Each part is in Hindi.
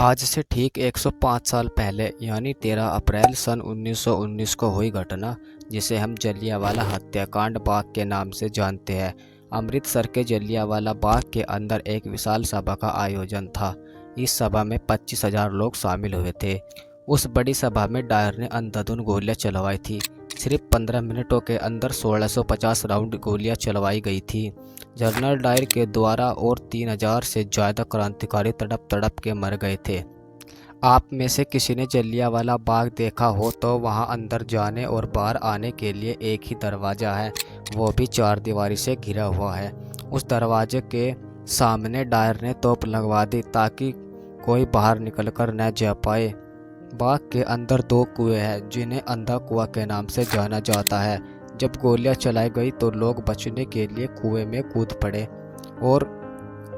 आज से ठीक 105 साल पहले यानी 13 अप्रैल सन 1919 को हुई घटना जिसे हम जलियांवाला हत्याकांड बाग के नाम से जानते हैं। अमृतसर के जलियांवाला बाग के अंदर एक विशाल सभा का आयोजन था। इस सभा में 25,000 लोग शामिल हुए थे। उस बड़ी सभा में डायर ने अंधाधुंध गोलियां चलवाई थी। सिर्फ 15 मिनटों के अंदर 1650 राउंड गोलियां चलवाई गई थी। जनरल डायर के द्वारा और 3000 से ज़्यादा क्रांतिकारी तड़प तड़प के मर गए थे। आप में से किसी ने जलियांवाला बाग देखा हो तो वहां अंदर जाने और बाहर आने के लिए एक ही दरवाज़ा है, वो भी 4 दीवारी से घिरा हुआ है। उस दरवाजे के सामने डायर ने तोप लगवा दी ताकि कोई बाहर निकलकर न जा पाए। बाग के अंदर 2 कुएं हैं जिन्हें अंधा कुआं के नाम से जाना जाता है। जब गोलियां चलाई गई तो लोग बचने के लिए कुएं में कूद पड़े और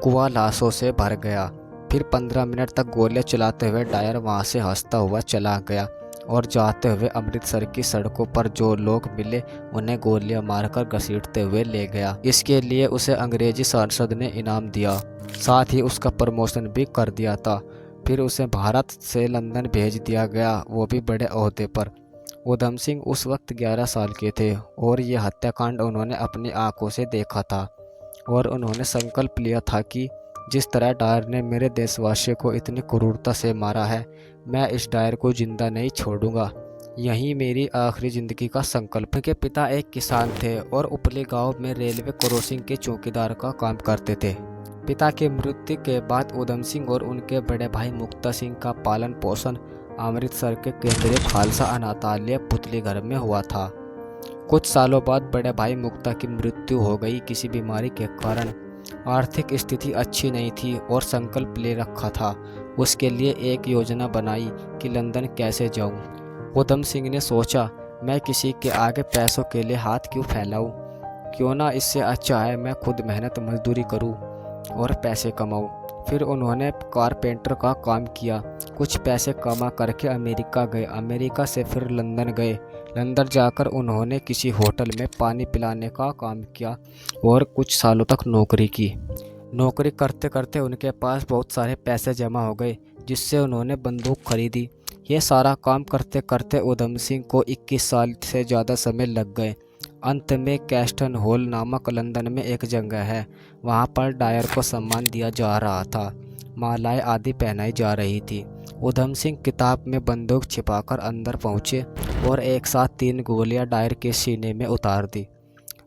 कुआं लाशों से भर गया। फिर 15 मिनट तक गोलियां चलाते हुए डायर वहां से हंसता हुआ चला गया और जाते हुए अमृतसर की सड़कों पर जो लोग मिले उन्हें गोलियां मारकर घसीटते हुए ले गया। इसके लिए उसे अंग्रेजी सांसद ने इनाम दिया, साथ ही उसका प्रमोशन भी कर दिया था। फिर उसे भारत से लंदन भेज दिया गया, वो भी बड़े ओहदे पर। उधम सिंह उस वक्त 11 साल के थे और ये हत्याकांड उन्होंने अपनी आंखों से देखा था और उन्होंने संकल्प लिया था कि जिस तरह डायर ने मेरे देशवासियों को इतनी क्रूरता से मारा है, मैं इस डायर को जिंदा नहीं छोड़ूंगा। यही मेरी आखिरी ज़िंदगी का संकल्प है। उनके पिता एक किसान थे और उपली गांव में रेलवे क्रॉसिंग के चौकीदार का काम करते थे। पिता की मृत्यु के बाद उधम सिंह और उनके बड़े भाई मुक्ता सिंह का पालन पोषण अमृतसर के केंद्रीय खालसा अनाथालय पुतली घर में हुआ था। कुछ सालों बाद बड़े भाई मुक्ता की मृत्यु हो गई किसी बीमारी के कारण। आर्थिक स्थिति अच्छी नहीं थी और संकल्प ले रखा था। उसके लिए एक योजना बनाई कि लंदन कैसे जाऊं। उधम सिंह ने सोचा, मैं किसी के आगे पैसों के लिए हाथ क्यों फैलाऊं, क्यों ना इससे अच्छा है मैं खुद मेहनत मजदूरी करूं और पैसे कमाऊं। फिर उन्होंने कारपेंटर का काम किया। कुछ पैसे कमा करके अमेरिका गए। अमेरिका से फिर लंदन गए। लंदन जाकर उन्होंने किसी होटल में पानी पिलाने का काम किया और कुछ सालों तक नौकरी की। नौकरी करते करते उनके पास बहुत सारे पैसे जमा हो गए, जिससे उन्होंने बंदूक खरीदी। ये सारा काम करते करते उधम सिंह को 21 साल से ज़्यादा समय लग गए। अंत में कैस्टन हॉल नामक लंदन में एक जगह है, वहाँ पर डायर को सम्मान दिया जा रहा था। मालाएं आदि पहनाई जा रही थी। उधम सिंह किताब में बंदूक छिपाकर अंदर पहुँचे और एक साथ 3 गोलियां डायर के सीने में उतार दी।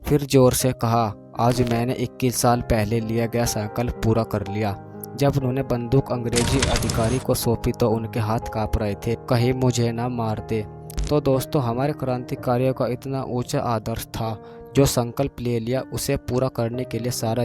फिर जोर से कहा, आज मैंने 21 साल पहले लिया गया संकल्प पूरा कर लिया। जब उन्होंने बंदूक अंग्रेजी अधिकारी को सौंपी तो उनके हाथ कांप रहे थे, कहीं मुझे ना मार दे। तो दोस्तों, हमारे क्रांतिकारियों का इतना ऊंचा आदर्श था, जो संकल्प ले लिया उसे पूरा करने के लिए सारा